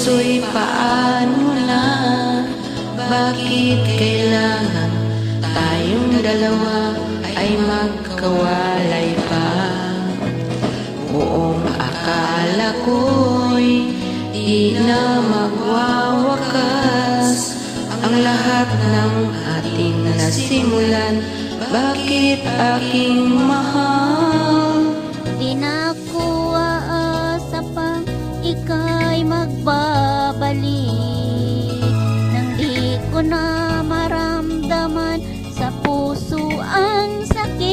puso'y paano na? Bakit kailangan tayong dalawa ay magkawalay pa? Buong akala ko'y di na magwawakas ang lahat ng ating nasimulan. Bakit aking mahal? Di na ko aasa pa ika'y magbabalik, nang di ko na maramdaman sa puso ang sakit.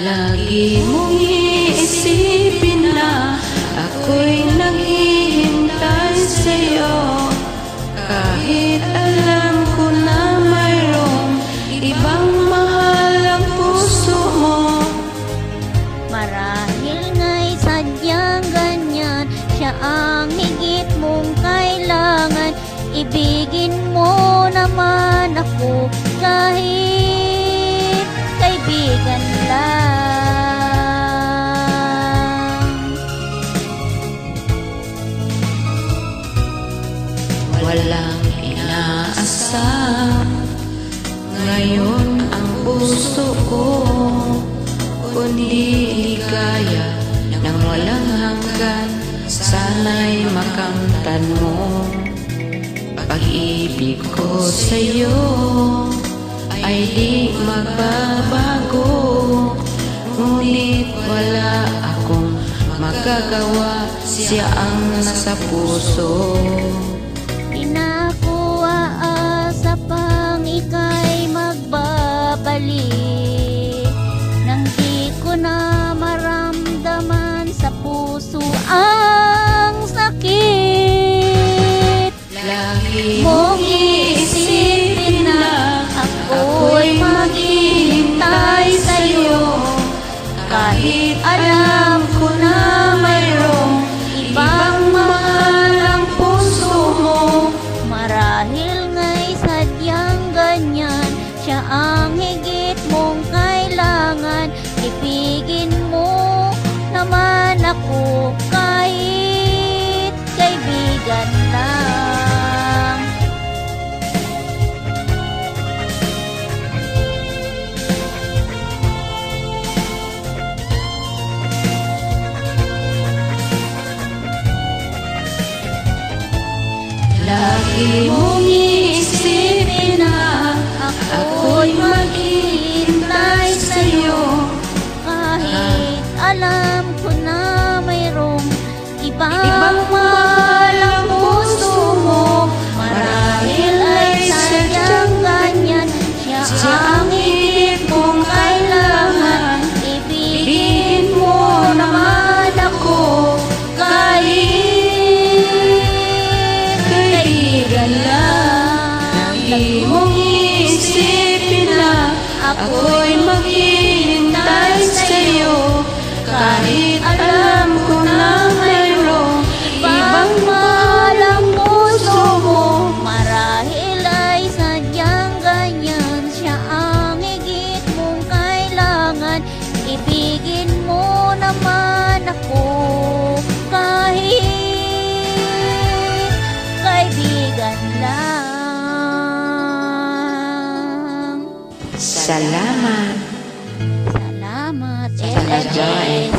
Lagi mong iisipin na ako'y naghihintay sa'yo, kahit alam ko na mayroong ibang mahal ang puso mo. Marahil nga'y sadyang ganyan, siya ang higit mong kailangan. Ibigin mo naman ako kahit kaibigan lang. Walang inaasam ngayon ang puso ko, kundi ligaya ng walang hanggan. Sana'y makamtan mo. Pag-ibig ko sa'yo ay di magbabago, ngunit wala akong magagawa, siya ang nasa puso. Di na ko aasa pang ika'y magbabalik, nang di ko na maramdaman sa puso ang sakit. Lagi mong iisipin na ako'y maghihintay sa'yo, kahit alam ko na mayroong ibang mahal ang puso mo. Marahil nga'y sadyang ganyan, siya ang higit mong kailangan. Ibigin mo naman ako kahit kaibigan lang. Lagi mong iisipin na ako'y maghihintay sa'yo, Kahit alam ko na mayroong ibang mahal ang puso mo. Marahil ay sadyang ganyan, siya ang higit mong kailangan. Ibigin mo naman ako kahit kaibigan lang. Lagi mong iisipin na ako'y maghihintay sa'yo, kahit alam ko na mayroong ibang mahal ang puso mo. Marahil ay sadyang ganyan, siya ang higit mong kailangan. Ibigin mo naman ako kahit kaibigan lang. Salamat. Salamat, Salamat. LJ.